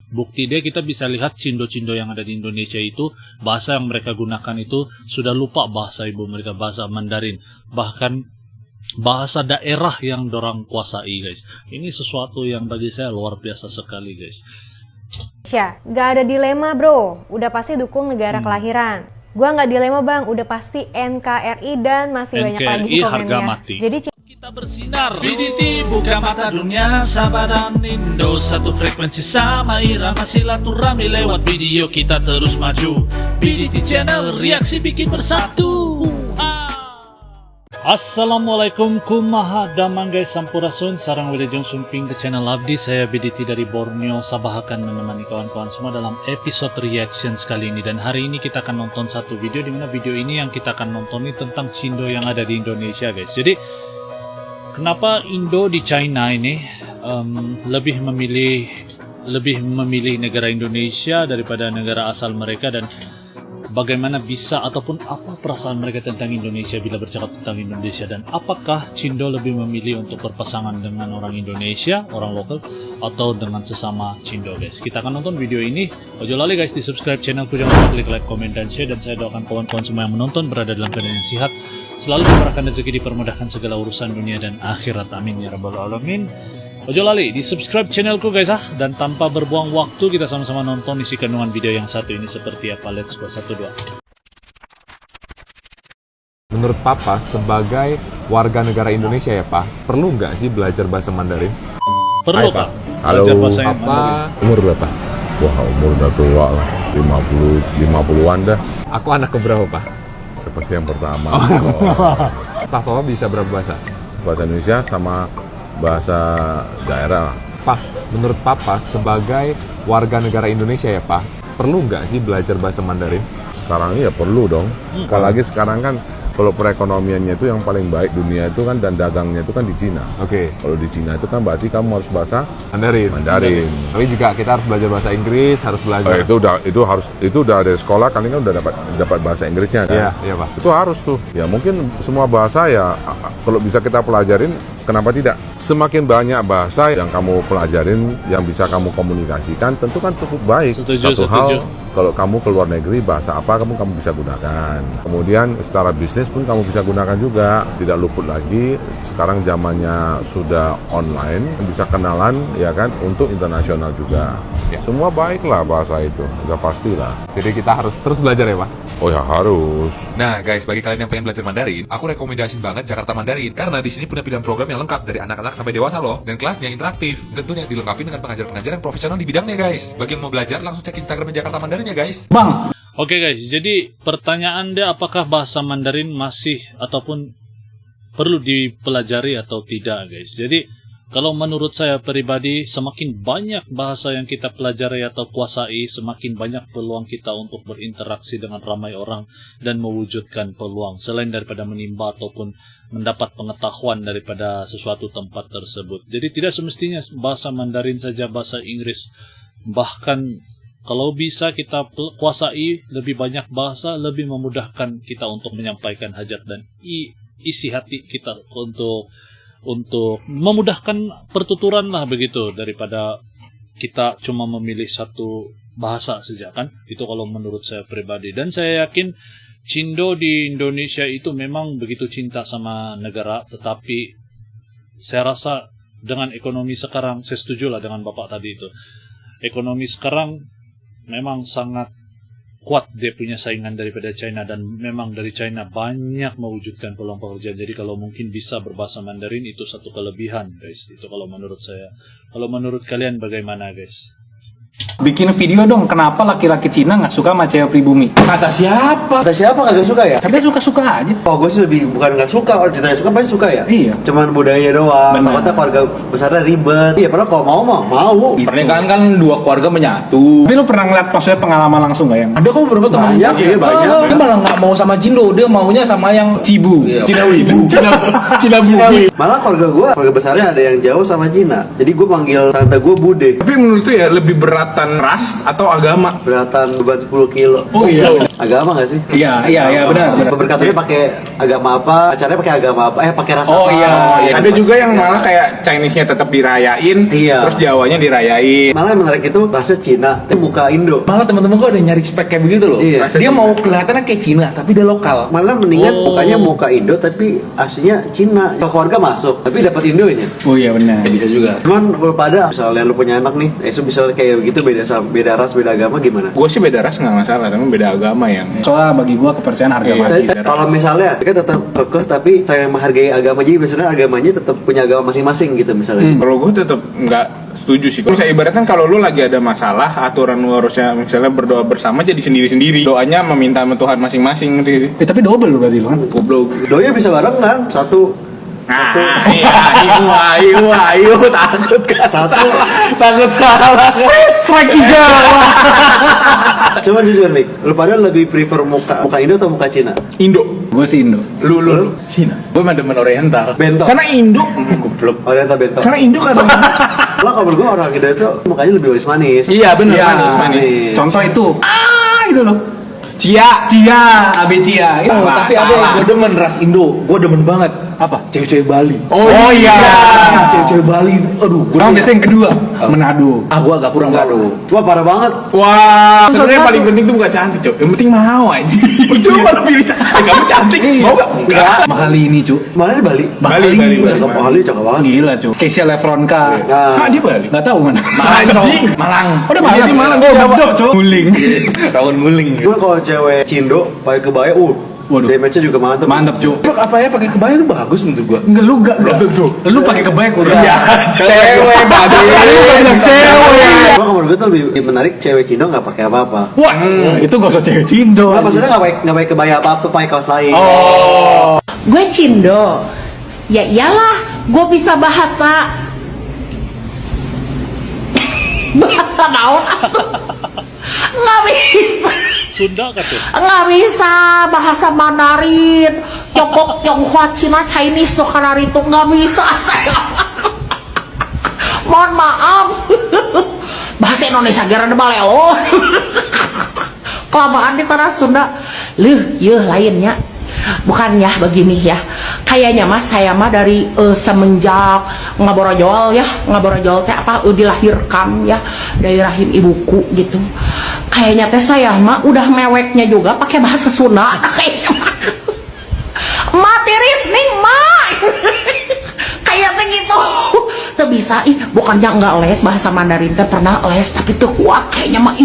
Bukti dia kita bisa lihat cindo-cindo yang ada di Indonesia itu, bahasa yang mereka gunakan itu sudah lupa bahasa ibu mereka, bahasa Mandarin. Bahkan bahasa daerah yang dorang kuasai, guys. Ini sesuatu yang bagi saya luar biasa sekali, guys. Gak ada dilema bro, udah pasti dukung negara kelahiran. Gua nggak dilema bang, udah pasti NKRI dan masih banyak lagi NKRI komennya. harga mati. Jadi Kita bersinar, BDT buka mata dunia, Sabah dan Indo satu frekuensi sama irama silaturahmi lewat video kita terus maju. BDT Channel, reaksi bikin bersatu. Assalamualaikum kumaha damang guys, sampurasun sarang wilujeng sumping ke channel Abdi. Saya BDT dari Borneo, Sabah akan menemani kawan-kawan semua dalam episode reaction kali ini. Dan hari ini kita akan nonton satu video, dimana video ini yang kita akan nonton ini tentang cindo yang ada di Indonesia, guys. Jadi kenapa Indo di China ini lebih memilih negara Indonesia daripada negara asal mereka, dan bagaimana bisa ataupun apa perasaan mereka tentang Indonesia bila bercakap tentang Indonesia, dan apakah Cindo lebih memilih untuk berpasangan dengan orang Indonesia, orang lokal, atau dengan sesama Cindo, guys. Kita akan nonton video ini. Ojo lali guys, di subscribe channelku, jangan lupa klik like, comment, dan share. Dan saya doakan kawan-kawan semua yang menonton berada dalam keadaan yang sehat, selalu dimurahkan rezeki, dipermudahkan segala urusan dunia dan akhirat, amin ya rabbal alamin. Ojo lali di subscribe channelku guys dan tanpa berbuang waktu kita sama-sama nonton isi kandungan video yang satu ini seperti apa. Let's go, 1, 2. Menurut Papa sebagai warga negara Indonesia ya Pak, perlu nggak sih belajar bahasa Mandarin? Perlu Hai, Pak. Halo Belajar bahasa Papa, Mandarin. umur berapa? Wah, umur udah tua lah, 50-an dah. Aku anak keberapa Pak? Seperti yang pertama. Papa bisa berapa bahasa? Bahasa Indonesia sama bahasa daerah. Pak, menurut Papa sebagai warga negara Indonesia ya Pak, perlu nggak sih belajar bahasa Mandarin? Sekarang ini ya perlu dong. Apalagi sekarang kan kalau perekonomiannya itu yang paling baik dunia itu kan, dan dagangnya itu kan di Cina. Oke. Kalau di Cina itu kan berarti kamu harus bahasa Mandarin. Mandarin. Tapi juga kita harus belajar bahasa Inggris, harus belajar. Itu udah dari sekolah, kalian kan udah dapat bahasa Inggrisnya kan? Iya Pak. Itu harus tuh. Ya mungkin semua bahasa ya kalau bisa kita pelajarin, kenapa tidak? Semakin banyak bahasa yang kamu pelajarin, yang bisa kamu komunikasikan, tentu kan cukup baik. Setuju. Hal, kalau kamu ke luar negeri, bahasa apa kamu bisa gunakan. Kemudian secara bisnis pun kamu bisa gunakan juga. Tidak luput lagi, sekarang zamannya sudah online, bisa kenalan ya kan, untuk internasional juga. Ya. Semua baiklah bahasa itu, udah pastilah. Jadi kita harus terus belajar ya Pak? Oh ya harus. Nah guys, bagi kalian yang pengen belajar Mandarin, aku rekomendasiin banget Jakarta Mandarin, karena di sini punya pilihan program yang lengkap dari anak-anak sampai dewasa loh, dan kelasnya interaktif, tentunya dilengkapi dengan pengajar-pengajar yang profesional di bidangnya guys. Bagi yang mau belajar, langsung cek Instagramnya Jakarta Mandarin ya guys. Oke guys, jadi pertanyaan dia, apakah bahasa Mandarin masih ataupun perlu dipelajari atau tidak guys. Jadi kalau menurut saya pribadi, semakin banyak bahasa yang kita pelajari atau kuasai, semakin banyak peluang kita untuk berinteraksi dengan ramai orang dan mewujudkan peluang selain daripada menimba ataupun mendapat pengetahuan daripada sesuatu tempat tersebut. Jadi tidak semestinya bahasa Mandarin saja, bahasa Inggris. Bahkan kalau bisa kita kuasai lebih banyak bahasa, lebih memudahkan kita untuk menyampaikan hajat dan isi hati kita untuk memudahkan pertuturan lah begitu, daripada kita cuma memilih satu bahasa saja kan. Itu kalau menurut saya pribadi. Dan saya yakin Cindo di Indonesia itu memang begitu cinta sama negara, tetapi saya rasa dengan ekonomi sekarang, saya setuju lah dengan Bapak tadi itu. Ekonomi sekarang memang sangat kuat dia punya saingan daripada China, dan memang dari China banyak mewujudkan peluang pekerjaan. Jadi kalau mungkin bisa berbahasa Mandarin itu satu kelebihan guys. Itu kalau menurut saya. Kalau menurut kalian bagaimana guys? Bikin video dong, kenapa laki-laki Cina nggak suka sama cewek pribumi? Kata siapa? Kata siapa kagak suka ya? Katanya suka-suka aja. Oh, gue sih lebih bukan nggak suka, kalau ditanya suka pasti suka ya? Iya. Cuman budayanya doang, Benar. takutnya keluarga besarnya ribet. Iya, padahal kalau mau mah mau. Pernikahan kan dua keluarga menyatu. Tapi lu pernah ngeliat maksudnya pengalaman langsung nggak yang? Ada kok beberapa teman Banyak, iya, banyak. Dia malah nggak mau sama Cindo, dia maunya sama yang Cibu. Cinawi. Cinawi. Malah keluarga besarnya ada yang jauh sama Cina. Jadi gue panggil tante gue Bude. Tapi menurut tuh ya lebih berat keberatan ras atau agama? Beratan beban 10 kilo. Oh iya. Agama nggak sih? Iya benar. Pemberkatannya pakai agama apa? Acaranya pakai agama apa? Pakai ras Oh apa? iya. Ada juga yang malah kayak Chinese-nya tetap dirayain, Iya. terus Jawanya dirayain. Malah yang menarik itu bahasa Cina, tapi muka Indo. Malah teman-teman gue ada nyari spek kayak begitu loh. Iya. Dia mau kelihatannya kayak Cina, tapi dia lokal. Malah mendingan mukanya muka Indo tapi aslinya Cina. Ke keluarga masuk, tapi dapat Indonya. Oh iya benar. Ya, bisa juga. Cuman kalau pada misalnya lu punya anak nih, itu bisa kayak begitu beda ras, beda agama gimana? Gue sih beda ras nggak masalah, tapi beda agama yang. Soalnya bagi gue kepercayaan harga Iya. mati. Kalau misalnya mereka tetap kekeh tapi saya menghargai agama, jadi biasanya agamanya tetap punya agama masing-masing gitu misalnya. Kalau gue tetap nggak setuju sih. Kalau misalnya ibaratkan kalau lu lagi ada masalah, aturan lu harusnya misalnya berdoa bersama jadi sendiri-sendiri. Doanya meminta sama Tuhan masing-masing ngerti gak sih? Tapi double loh berarti lo kan. Goblok. Doanya bisa bareng kan? Satu Ayo, takut kan? takut salah. Strike 3. Coba jujur nih, lu pada lebih prefer muka Indo atau muka Cina? Indo. Gue sih Indo. Lu Cina. Gue mah demen Oriental. Bentok. Karena Indo Goblok. Oriental bentok. Karena Indo kan. Kalau kalau gue orang Indo itu mukanya lebih manis. Iya benar Iya. manis. Contoh itu. Gitu loh. Cia. Abe Cia. Oh, Tapi ada yang gue demen ras Indo. Gue demen banget. Apa? Cewek-cewek Bali. Oh iya. Cewek-cewek Bali itu, aduh. Orang biasa yang kedua. Manado. Gue agak kurang Manado. Wah parah banget. Wah, sebenarnya paling penting tuh bukan cantik, Cok. Yang penting mau aja. Coba lu pilih cantik. Kamu cantik. Mau gak? Enggak. Mahal ini, cu. Mana di Bali? Bali. Cakep Bali, cakep banget. Gila, cu. Keisha Lefronka. Nah, Ah, dia Bali. Nggak tahu mana. Anjing. Malang. Udah Malang. Di Malang. Oh, Jawa. Gabdo, cu. Guling. Rawon guling. gue kalau cewek Cindo pakai kebaya, Waduh. damage-nya juga mantep. Mantap, cu. Apa ya pakai kebaya itu bagus menurut gua. Enggak, lu enggak. Lu pakai kebaya kurang. Iya. Cewek Bali. Cewek. Gue menurut gue tuh lebih menarik cewek Cindo nggak pakai apa-apa. Wah, itu gak usah cewek Cindo. Nggak, maksudnya nggak pakai kebaya apa-apa, pakai kaos lain. Gue Cindo. Ya iyalah, gue bisa bahasa naon. Nggak bisa. Sunda kan tuh. Nggak bisa bahasa Mandarin, Tiongkok, Tionghoa, Cina, Chinese, Sokanari itu nggak bisa saya. Mohon maaf. Bahasa Indonesia gara balelo. Kelamaan di tanah Sunda. Lainnya. Bukan ya begini ya. Kayaknya mas saya mah dari semenjak ngaborojol teh apa dilahirkan ya dari rahim ibuku gitu. Kayaknya teh saya mah udah meweknya juga pakai bahasa Sunda. Kayaknya mah. Materis nih mah. Kayaknya gitu. Tuh bisa bukannya nggak les bahasa Mandarin teh pernah les tapi tuh kuat kayaknya mah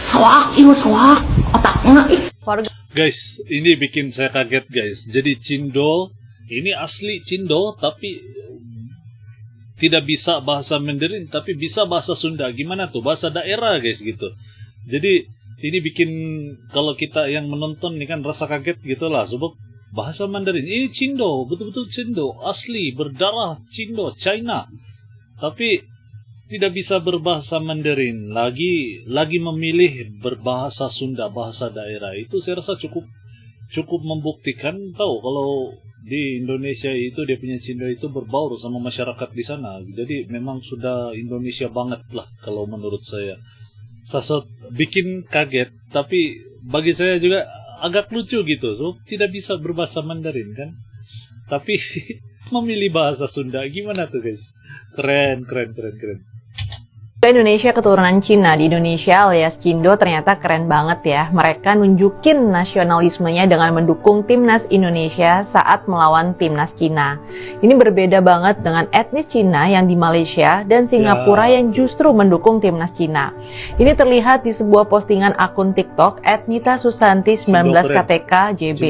soak otaknya Guys, ini bikin saya kaget guys. Jadi Cindo, ini asli Cindo tapi tidak bisa bahasa Mandarin tapi bisa bahasa Sunda. Gimana tuh? Bahasa daerah guys gitu. Jadi ini bikin kalau kita yang menonton ini kan rasa kaget gitu lah. Sebab bahasa Mandarin ini Cindo, betul-betul Cindo, asli berdarah Cindo, China. Tapi tidak bisa berbahasa Mandarin, lagi memilih berbahasa Sunda, bahasa daerah. Itu saya rasa cukup membuktikan tahu kalau di Indonesia itu dia punya Cindo itu berbaur sama masyarakat di sana. Jadi memang sudah Indonesia banget lah kalau menurut saya. Sasot bikin kaget, tapi bagi saya juga agak lucu gitu. So tidak bisa berbahasa Mandarin kan. Tapi memilih bahasa Sunda, gimana tuh guys? Keren. Indonesia keturunan Cina di Indonesia alias Cindo ternyata keren banget ya. Mereka nunjukin nasionalismenya dengan mendukung timnas Indonesia saat melawan timnas Cina. Ini berbeda banget dengan etnis Cina yang di Malaysia dan Singapura yang justru mendukung timnas Cina. Ini terlihat di sebuah postingan akun TikTok @nitasusanti19KTK-JB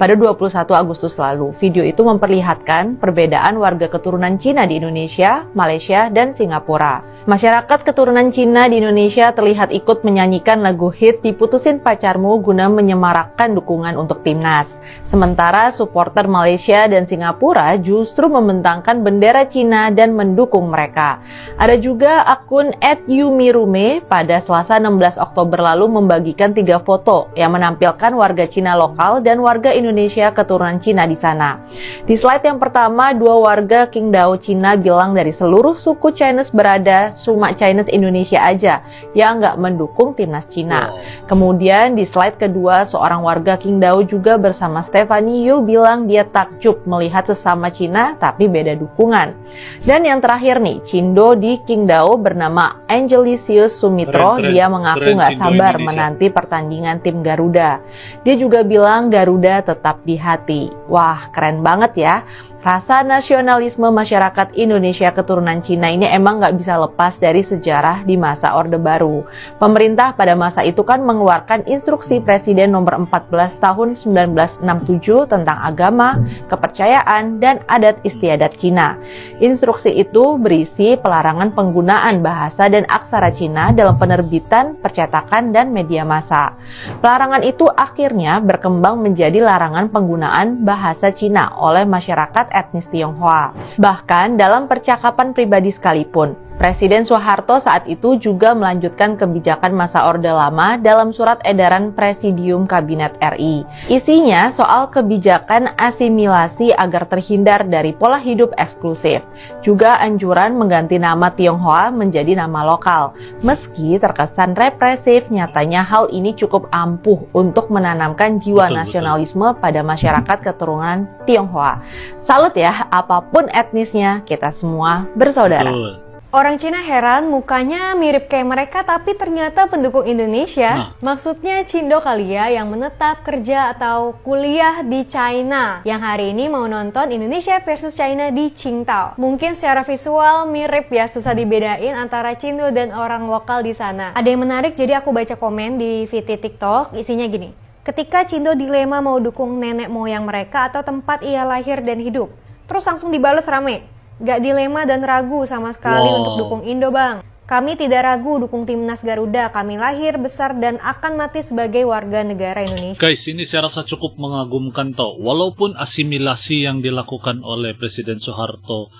pada 21 Agustus lalu. Video itu memperlihatkan perbedaan warga keturunan Cina di Indonesia, Malaysia, dan Singapura. Masyarakat keturunan Cina di Indonesia terlihat ikut menyanyikan lagu hits Diputusin Pacarmu guna menyemarakkan dukungan untuk timnas. Sementara supporter Malaysia dan Singapura justru membentangkan bendera Cina dan mendukung mereka. Ada juga akun @yumirume pada Selasa 16 Oktober lalu membagikan 3 foto yang menampilkan warga Cina lokal dan warga Indonesia keturunan Cina di sana. Di slide yang pertama, 2 warga Qingdao Cina bilang dari seluruh suku Chinese berada Sumatera Chinese Indonesia aja yang nggak mendukung timnas Cina. Kemudian di slide kedua, seorang warga Qingdao juga bersama Stephanie Yu bilang dia takjub melihat sesama Cina tapi beda dukungan. Dan yang terakhir nih, Cindo di Qingdao bernama Angelisius Sumitro, dia mengaku nggak sabar menanti pertandingan tim Garuda. Dia juga bilang Garuda tetap di hati. Wah, keren banget ya. Rasa nasionalisme masyarakat Indonesia keturunan Cina ini emang nggak bisa lepas dari sejarah di masa Orde Baru. Pemerintah pada masa itu kan mengeluarkan instruksi Presiden nomor 14 tahun 1967 tentang agama, kepercayaan, dan adat istiadat Cina. Instruksi itu berisi pelarangan penggunaan bahasa dan aksara Cina dalam penerbitan, percetakan, dan media massa. Pelarangan itu akhirnya berkembang menjadi larangan penggunaan bahasa Cina oleh masyarakat etnis Tionghoa. Bahkan dalam percakapan pribadi sekalipun, Presiden Soeharto saat itu juga melanjutkan kebijakan masa Orde Lama dalam surat edaran Presidium Kabinet RI. Isinya soal kebijakan asimilasi agar terhindar dari pola hidup eksklusif. Juga anjuran mengganti nama Tionghoa menjadi nama lokal. Meski terkesan represif, nyatanya hal ini cukup ampuh untuk menanamkan jiwa nasionalisme pada masyarakat keturunan Tionghoa. Salut ya, apapun etnisnya, kita semua bersaudara. Orang Cina heran mukanya mirip kayak mereka tapi ternyata pendukung Indonesia. Maksudnya Cindo kali ya yang menetap kerja atau kuliah di China, yang hari ini mau nonton Indonesia versus China di Qingdao. Mungkin secara visual mirip ya, susah dibedain antara Cindo dan orang lokal di sana. Ada yang menarik, jadi aku baca komen di VT TikTok, isinya gini. Ketika Cindo dilema mau dukung nenek moyang mereka atau tempat ia lahir dan hidup, terus langsung dibales rame. Gak dilema dan ragu sama sekali untuk dukung Indo bang. Kami tidak ragu dukung timnas Garuda. Kami lahir, besar, dan akan mati sebagai warga negara Indonesia. Guys, ini saya rasa cukup mengagumkan tau. Walaupun asimilasi yang dilakukan oleh Presiden Soeharto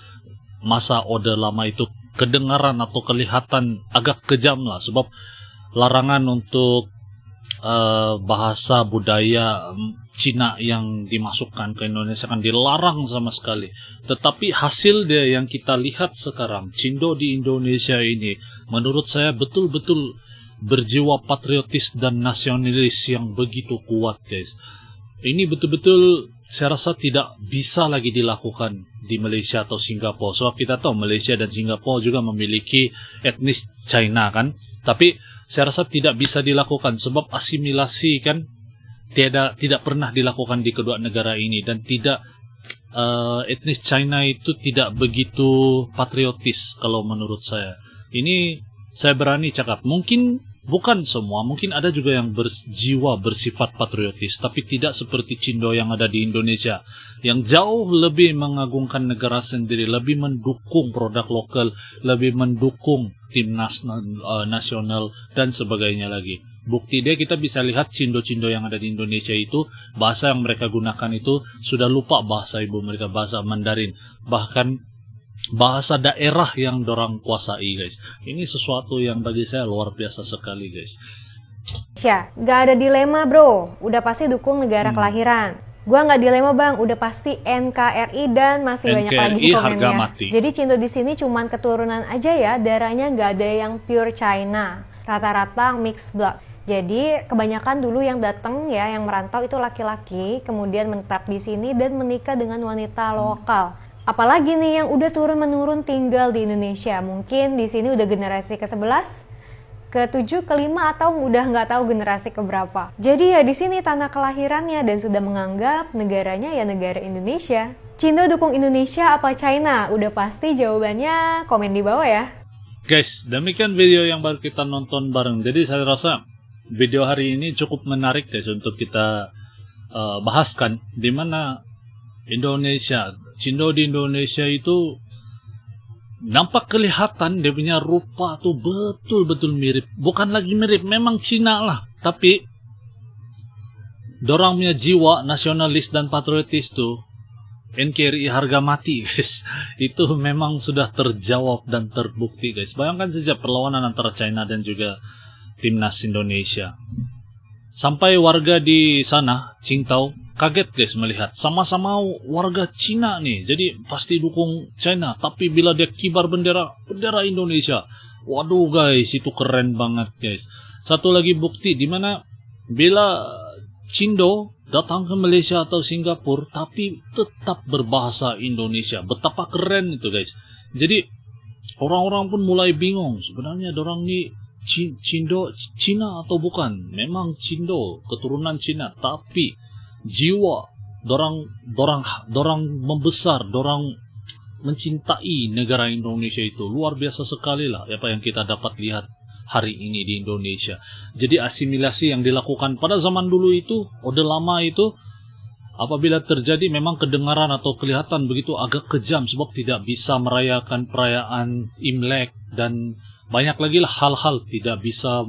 masa Orde Lama itu kedengaran atau kelihatan agak kejam lah. Sebab larangan untuk bahasa budaya Cina yang dimasukkan ke Indonesia kan dilarang sama sekali. Tetapi hasil dia yang kita lihat sekarang, Cindo di Indonesia ini, menurut saya betul-betul berjiwa patriotis dan nasionalis yang begitu kuat, guys. Ini betul-betul saya rasa tidak bisa lagi dilakukan di Malaysia atau Singapura. Sebab kita tahu Malaysia dan Singapura juga memiliki etnis China kan. Tapi saya rasa tidak bisa dilakukan sebab asimilasi kan tidak pernah dilakukan di kedua negara ini, dan tidak etnis China itu tidak begitu patriotis kalau menurut saya. Ini saya berani cakap, mungkin bukan semua, mungkin ada juga yang berjiwa bersifat patriotis, tapi tidak seperti Cindo yang ada di Indonesia, yang jauh lebih mengagungkan negara sendiri, lebih mendukung produk lokal, lebih mendukung timnas nasional dan sebagainya lagi. Bukti dia kita bisa lihat Cindo-Cindo yang ada di Indonesia itu, bahasa yang mereka gunakan itu sudah lupa bahasa ibu mereka, bahasa Mandarin, bahkan bahasa daerah yang dorang kuasai, guys. Ini sesuatu yang bagi saya luar biasa sekali, guys. Gak ada dilema bro, udah pasti dukung negara kelahiran. Gua nggak dilema bang, udah pasti NKRI dan masih banyak lagi komennya. Jadi Cindo di sini cuman keturunan aja ya, darahnya nggak ada yang pure China, rata-rata mixed blood. Jadi kebanyakan dulu yang datang ya, yang merantau itu laki-laki, kemudian menetap di sini dan menikah dengan wanita lokal. Apalagi nih yang udah turun-menurun tinggal di Indonesia, mungkin di sini udah generasi ke-11, ke-7, ke-5 atau udah nggak tahu generasi keberapa. Jadi ya di sini tanah kelahirannya dan sudah menganggap negaranya ya negara Indonesia. Cindo dukung Indonesia apa China? Udah pasti jawabannya komen di bawah ya. Guys, demikian video yang baru kita nonton bareng. Jadi saya rasa video hari ini cukup menarik guys untuk kita bahaskan, di mana Indonesia, Cindo di Indonesia itu nampak kelihatan dia punya rupa tuh betul-betul mirip. Bukan lagi mirip, memang Cina lah. Tapi dorang punya jiwa nasionalis dan patriotis tuh NKRI harga mati guys. Itu memang sudah terjawab dan terbukti guys. Bayangkan saja perlawanan antara China dan juga timnas Indonesia. Sampai warga di sana, Qingdao, kaget guys melihat sama-sama warga Cina nih, jadi pasti dukung China, tapi bila dia kibar bendera Indonesia, Waduh guys, itu keren banget guys. Satu lagi bukti dimana bila Cindo datang ke Malaysia atau Singapura tapi tetap berbahasa Indonesia. Betapa keren itu guys. Jadi orang-orang pun mulai bingung sebenarnya dorang ni Cindo Cina atau bukan. Memang Cindo keturunan Cina, tapi jiwa dorang membesar, dorang mencintai negara Indonesia itu luar biasa sekali lah apa yang kita dapat lihat hari ini di Indonesia. Jadi asimilasi yang dilakukan pada zaman dulu itu, Orde Lama itu, apabila terjadi memang kedengaran atau kelihatan begitu agak kejam sebab tidak bisa merayakan perayaan Imlek dan banyak lagi lah hal-hal tidak bisa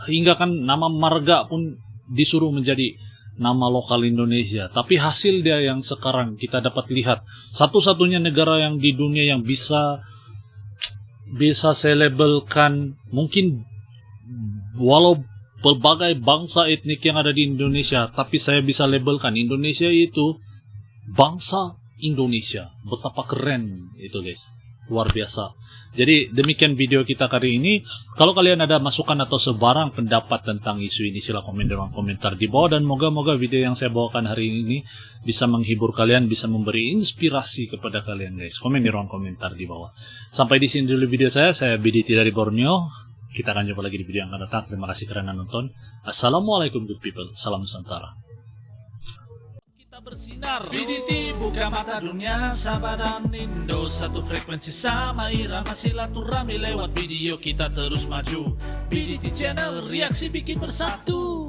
hingga kan nama marga pun disuruh menjadi nama lokal Indonesia. Tapi hasil dia yang sekarang kita dapat lihat, satu-satunya negara yang di dunia yang bisa saya labelkan, mungkin walau berbagai bangsa etnik yang ada di Indonesia, tapi saya bisa labelkan Indonesia itu bangsa Indonesia. Betapa keren itu guys, luar biasa. Jadi demikian video kita kali ini. Kalau kalian ada masukan atau sebarang pendapat tentang isu ini, silahkan komen di ruang komentar di bawah, dan moga-moga video yang saya bawakan hari ini bisa menghibur kalian, bisa memberi inspirasi kepada kalian guys. Komen di ruang komentar di bawah. Sampai di sini dulu video saya BDT dari Borneo. Kita akan jumpa lagi di video yang akan datang. Terima kasih karena nonton. Assalamualaikum good people. Salam Nusantara. Bersinar BDT buka mata dunia, Sabah dan Indo satu frekuensi sama irama, silaturahmi lewat video kita terus maju. BDT channel reaksi bikin bersatu.